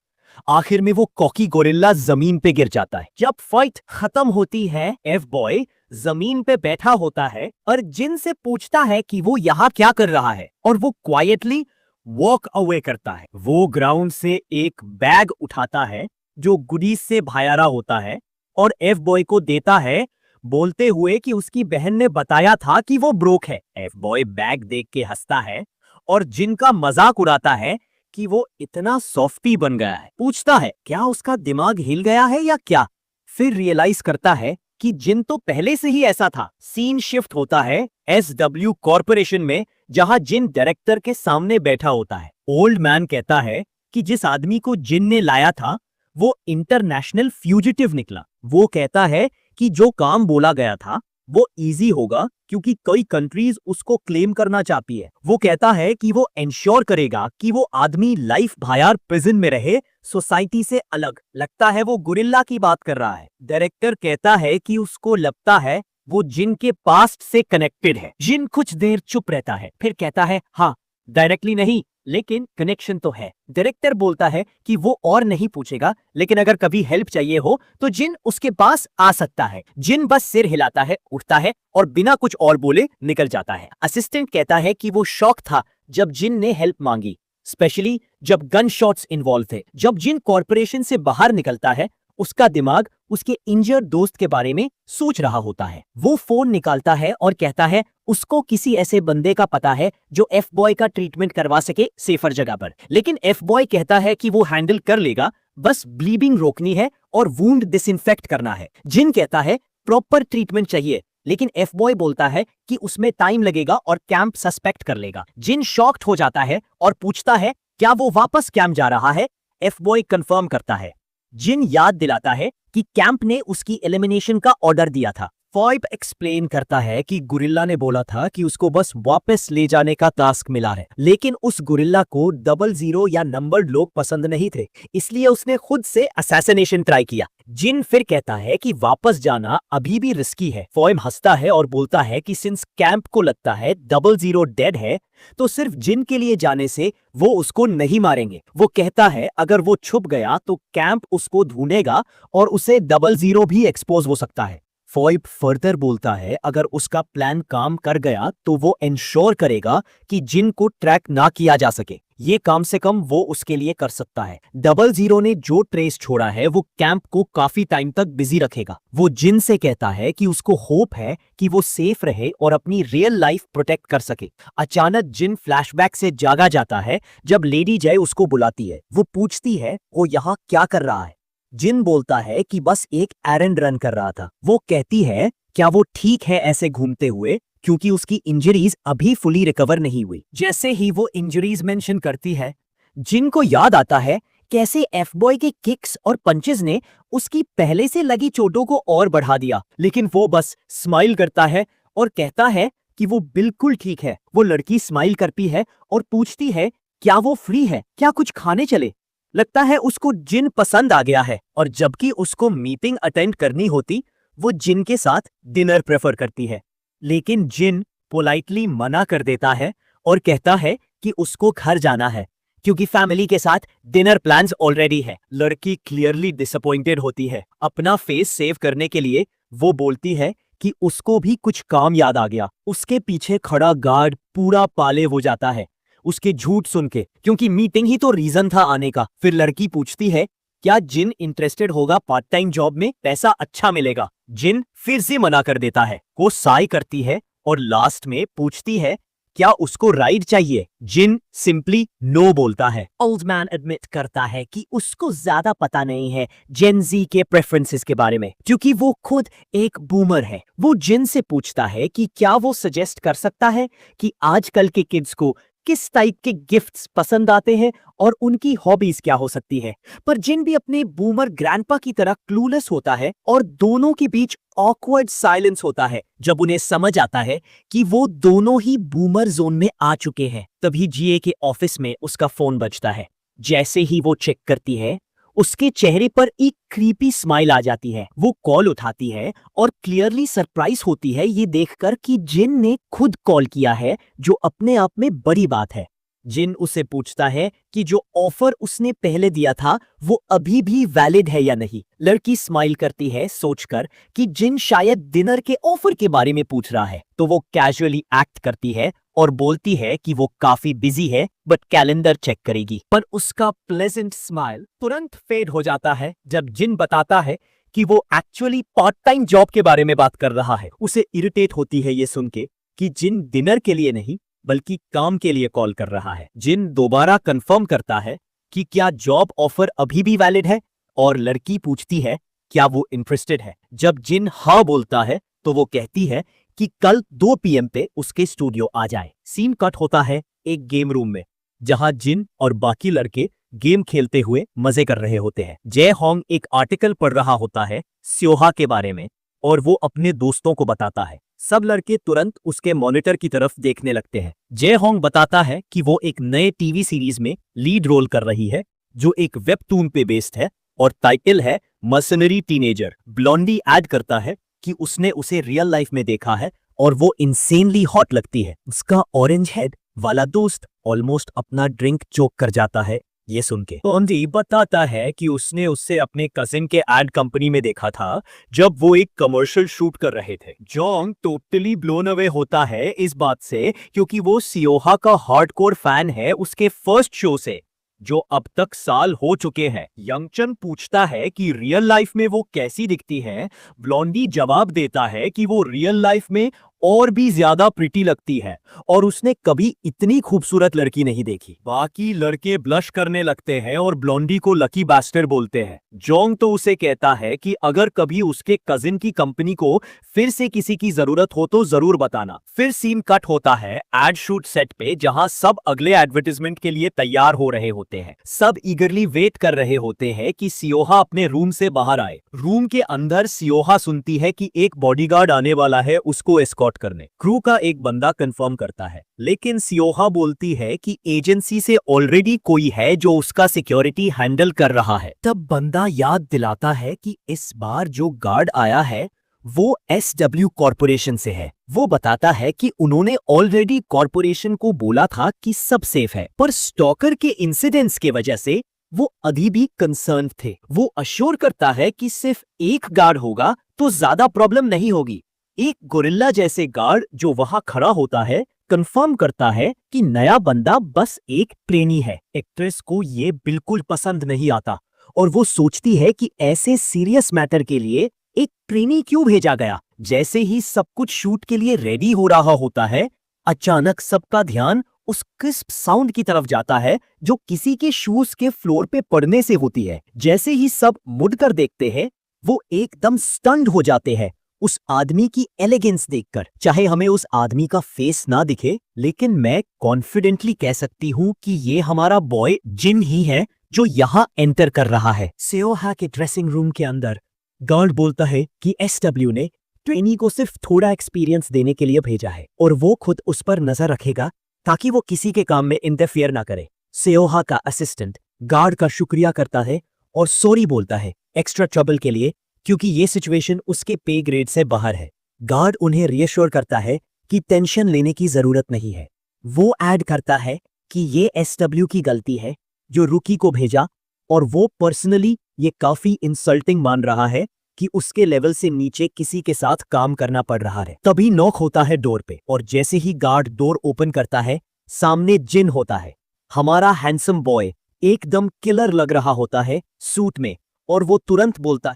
A: आखिर में वो कॉकी गोरिल्ला जमीन पे गिर जाता है। जब फाइट खत्म होती है, एफ बॉय जमीन पे बैठा होता है और जिन से पूछता है कि वो यहाँ क्या कर रहा है, और वो क्वाइटली वॉक अवे करता है। वो ग्राउंड से एक बैग उठाता है जो गुडीज से भायारा होता है और एफ बॉय को देता है, बोलते हुए कि उसकी बहन ने बताया था कि वो ब्रोक है। एफ बॉय बैग देख के हंसता है और जिनका मजाक उड़ाता है कि वो इतना सॉफ्टी बन गया है। पूछता है क्या उसका दिमाग हिल गया है या क्या। फिर रियलाइज करता है कि जिन तो पहले से ही ऐसा था। सीन शिफ्ट होता है SW कॉरपोरेशन में, जहां जिन डायरेक्टर के सामने बैठा होता है। ओल्ड मैन कहता है कि जिस आदमी को जिन ने लाया था वो इंटरनेशनल फ्यूजिटिव निकला। वो कहता है कि जो काम बोला गया था वो इजी होगा क्योंकि कई कंट्रीज उसको क्लेम करना चाहती है। वो कहता है कि वो इंश्योर करेगा कि वो आदमी लाइफ बाहर प्रिजन में रहे, सोसाइटी से अलग। लगता है वो गुरिल्ला की बात कर रहा है। डायरेक्टर कहता है कि उसको लगता है वो जिन के पास्ट से कनेक्टेड है। जिन कुछ देर चुप रहता है, फिर कहता है हाँ, डायरेक्टली नहीं लेकिन कनेक्शन तो है। डायरेक्टर बोलता है कि वो और नहीं पूछेगा, लेकिन अगर कभी हेल्प चाहिए हो तो जिन उसके पास आ सकता है। जिन बस सिर हिलाता है, उठता है और बिना कुछ और बोले निकल जाता है। असिस्टेंट कहता है कि वो शॉक था जब जिन ने हेल्प मांगी, स्पेशली जब गन शॉट्स इन्वॉल्व थे। जब जिन कॉर्पोरेशन से बाहर निकलता है उसका दिमाग उसके इंजर्ड दोस्त के बारे में सोच रहा होता है। वो फोन निकालता है और कहता है उसको किसी ऐसे बंदे का पता है जो एफ बॉय का ट्रीटमेंट करवा सके सेफर जगह पर। लेकिन एफ बॉय कहता है कि वो हैंडल कर लेगा, बस ब्लीडिंग रोकनी है और वुंड डिसइंफेक्ट करना है। जिन कहता है प्रॉपर ट्रीटमेंट चाहिए, लेकिन एफ बॉय बोलता है कि उसमें टाइम लगेगा और कैंप सस्पेक्ट कर लेगा। जिन शॉक्ड हो जाता है और पूछता है क्या वो वापस कैंप जा रहा है। एफ बॉय कंफर्म करता है। जिन याद दिलाता है कि कैंप ने उसकी एलिमिनेशन का ऑर्डर दिया था। फॉइब एक्सप्लेन करता है कि गुरिल्ला ने बोला था कि उसको बस वापस ले जाने का टास्क मिला है, लेकिन उस गुरिल्ला को 00 या नंबर्ड लोग पसंद नहीं थे, इसलिए उसने खुद से असैसिनेशन ट्राई किया। जिन फिर कहता है कि वापस जाना अभी भी रिस्की है। फॉइब हंसता है और बोलता है कि सिंस कैंप को लगता है 00 डेड है तो सिर्फ जिन के लिए जाने से वो उसको नहीं मारेंगे। वो कहता है अगर वो छुप गया तो कैंप उसको ढूंढेगा और उसे 00 भी एक्सपोज हो सकता है। फॉइब फर्दर बोलता है अगर उसका प्लान काम कर गया तो वो इंश्योर करेगा कि जिन को ट्रैक ना किया जा सके। ये काम से कम वो उसके लिए कर सकता है। 00 ने जो ट्रेस छोड़ा है वो कैंप को काफी टाइम तक बिजी रखेगा। वो जिन से कहता है कि उसको होप है कि वो सेफ रहे और अपनी रियल लाइफ प्रोटेक्ट कर सके। अचानक जिन फ्लैशबैक से जागा जाता है जब लेडी जय उसको बुलाती है। वो पूछती है वो यहाँ क्या कर रहा है। जिन बोलता है कि बस एक एरंड रन कर रहा था। वो कहती है क्या वो ठीक है ऐसे घूमते हुए, क्योंकि उसकी इंजरीज अभी फुली रिकवर नहीं हुई। जैसे ही वो इंजरीज मेंशन करती है, जिन को याद आता है कैसे एफ बॉय के किक्स और पंचेस ने उसकी पहले से लगी चोटों को और बढ़ा दिया। लेकिन वो बस स्माइल करता है और कहता है कि वो बिल्कुल ठीक है। वो लड़की स्माइल करती है और पूछती है क्या वो फ्री है, क्या कुछ खाने चले। लगता है उसको जिन पसंद आ गया है और जबकि उसको मीटिंग अटेंड करनी होती वो जिन के साथ डिनर प्रेफर करती है। लेकिन जिन पोलाइटली मना कर देता है और कहता है कि उसको घर जाना है क्योंकि फैमिली के साथ डिनर प्लान्स ऑलरेडी है। लड़की क्लियरली डिसअपॉइंटेड होती है। अपना फेस सेव करने के लिए वो बोलती है कि उसको भी कुछ काम याद आ गया। उसके पीछे खड़ा गार्ड पूरा पाले हो जाता है उसके झूठ सुन के, क्योंकि मीटिंग ही तो रीजन था आने का। फिर लड़की पूछती है क्या जिन इंटरेस्टेड होगा पार्ट टाइम जॉब में, पैसा अच्छा मिलेगा। जिन फिर से मना कर देता है। वो साई करती है और लास्ट में पूछती है क्या उसको राइड चाहिए। जिन सिंपली नो बोलता है। ओल्ड मैन एडमिट करता है कि उसको ज्यादा पता नहीं है जेन जी के प्रेफरेंसेस के बारे में, क्योंकि वो खुद एक बूमर है। वो जिन से पूछता है कि क्या वो सजेस्ट कर सकता है कि आजकल के किड्स को किस टाइप के गिफ्ट्स पसंद आते हैं और उनकी हॉबीज क्या हो सकती है। पर जिन भी अपने बूमर ग्रैंडपा की तरह क्लूलेस होता है और दोनों के बीच ऑकवर्ड साइलेंस होता है जब उन्हें समझ आता है कि वो दोनों ही बूमर जोन में आ चुके हैं। तभी जीए के ऑफिस में उसका फोन बजता है। जैसे ही वो चेक करती है उसके चेहरे पर एक क्रीपी स्माइल आ जाती है। वो कॉल उठाती है और क्लियरली सरप्राइज होती है ये देखकर कि जिन ने खुद कॉल किया है, जो अपने आप में बड़ी बात है। जिन उसे पूछता है कि जो ऑफर उसने पहले दिया था वो अभी भी वैलिड है या नहीं। लड़की स्माइल करती है सोचकर कि जिन शायद डिनर के ऑफर के बारे में पूछ रहा है, तो वो कैजुअली एक्ट करती है और बोलती है कि वो काफी बिजी है बट कैलेंडर चेक करेगी। पर उसका प्लेजेंट स्माइल तुरंत फेड हो जाता है जब जिन बताता है कि वो एक्चुअली पार्ट टाइम जॉब के बारे में बात कर रहा है। उसे इरिटेट होती है ये सुन के कि जिन डिनर के लिए नहीं बल्कि काम के लिए कॉल कर रहा है। जिन दोबारा कंफर्म करता है कि क्या जॉब ऑफर अभी भी वैलिड है और लड़की पूछती है क्या वो इंटरेस्टेड है। जब जिन हाँ बोलता है तो वो कहती है कि कल 2 PM पे उसके स्टूडियो आ जाए। सीन कट होता है एक गेम रूम में, जहां जिन और बाकी लड़के गेम खेलते हुए मजे कर रहे होते हैं। जय होंग एक आर्टिकल पढ़ रहा होता है स्योहा के बारे में और वो अपने दोस्तों को बताता है। सब लड़के तुरंत उसके मॉनिटर की तरफ देखने लगते हैं। जय होंग बताता है कि वो एक नए टीवी सीरीज में लीड रोल कर रही है जो एक वेबटून पे बेस्ड है और टाइटल है मर्सनरी टीनेजर। ब्लॉन्डी ऐड करता है कि उसने उसे रियल लाइफ में देखा है और वो इंसेनली हॉट लगती है। उसका ऑरेंज हेड वाला दोस्त ऑलमोस्ट अपना ड्रिंक चोक कर जाता है ये सुन के। ब्लॉन्डी बताता है कि उसने उससे अपने कजिन के एड कंपनी में देखा था जब वो एक कमर्शियल शूट कर रहे थे। जोंग टोटली ब्लोन अवे होता है इस बात से क्योंकि वो सियोहा का हार्डकोर फैन है उसके फर्स्ट शो से, जो अब तक साल हो चुके हैं। यंगचन पूछता है कि रियल लाइफ में वो कैसी दिखती है। ब्लॉन्डी जवाब देता है कि वो रियल लाइफ में और भी ज्यादा प्रिटी लगती है और उसने कभी इतनी खूबसूरत लड़की नहीं देखी। बाकी लड़के ब्लश करने लगते हैं और ब्लॉन्डी को लकी बास्टर बोलते हैं। जोंग तो उसे कहता है कि अगर कभी उसके कजिन की कंपनी को फिर से किसी की जरूरत हो तो जरूर बताना। फिर सीन कट होता है एड शूट सेट पे, जहां सब अगले एडवर्टाइजमेंट के लिए तैयार हो रहे होते हैं। सब ईगरली वेट कर रहे होते हैं कि सियोहा अपने रूम से बाहर आए। रूम के अंदर सियोहा सुनती है कि एक बॉडीगार्ड आने वाला है उसको एस्कॉर्ट करने। क्रू का एक बंदा कंफर्म करता है, लेकिन सियोहा बोलती है कि एजेंसी से ऑलरेडी कोई है जो उसका सिक्योरिटी हैंडल कर रहा है। तब बंदा याद दिलाता है कि इस बार जो गार्ड आया है वो SW कॉरपोरेशन से है। वो बताता है कि उन्होंने ऑलरेडी कॉरपोरेशन को बोला था कि सब सेफ है, पर स्टॉकर के इंसिडेंट्स के वजह से वो अभी भी कंसर्न थे। वो अश्योर करता है कि सिर्फ एक गार्ड होगा तो ज्यादा प्रॉब्लम नहीं होगी। एक गोरिल्ला जैसे गार्ड जो वहां खड़ा होता है कंफर्म करता है कि नया बंदा बस एक ट्रेनी है। एक्ट्रेस को ये बिल्कुल पसंद नहीं आता और वो सोचती है कि ऐसे सीरियस मैटर के लिए एक ट्रेनी क्यों भेजा गया। जैसे ही सब कुछ शूट के लिए रेडी हो रहा होता है, अचानक सबका ध्यान उस क्रिस्प साउंड की तरफ जाता है जो किसी के शूज के फ्लोर पे पड़ने से होती है। जैसे ही सब मुड़कर देखते हैं, वो एकदम स्टन्ड हो जाते हैं उस आदमी की एलिगेंस देखकर। चाहे हमें उस आदमी का फेस ना दिखे, लेकिन मैं कॉन्फिडेंटली कह सकती हूँ कि ये हमारा बॉय जिन ही है जो यहाँ एंटर कर रहा है। सियोहा के ड्रेसिंग रूम के अंदर गार्ड बोलता है कि SW ने ट्रेनी को सिर्फ थोड़ा एक्सपीरियंस देने के लिए भेजा है और वो खुद उस पर नजर रखेगा ताकि वो किसी के काम में इंटरफेयर ना करे। सियोहा का असिस्टेंट गार्ड का शुक्रिया करता है और सॉरी बोलता है एक्स्ट्रा ट्रबल के लिए, क्योंकि ये सिचुएशन उसके पे ग्रेड से बाहर है। गार्ड उन्हें रियश्योर करता है कि टेंशन लेने की जरूरत नहीं है। वो ऐड करता है कि ये SW की गलती है जो रुकी को भेजा और वो पर्सनली ये काफी इंसल्टिंग मान रहा है कि उसके लेवल से नीचे किसी के साथ काम करना पड़ रहा है। तभी नॉक होता है डोर पे और जैसे ही गार्ड डोर ओपन करता है, सामने जिन होता है। हमारा हैंडसम बॉय एकदम किलर लग रहा होता है सूट में और वो तुरंत बोलता है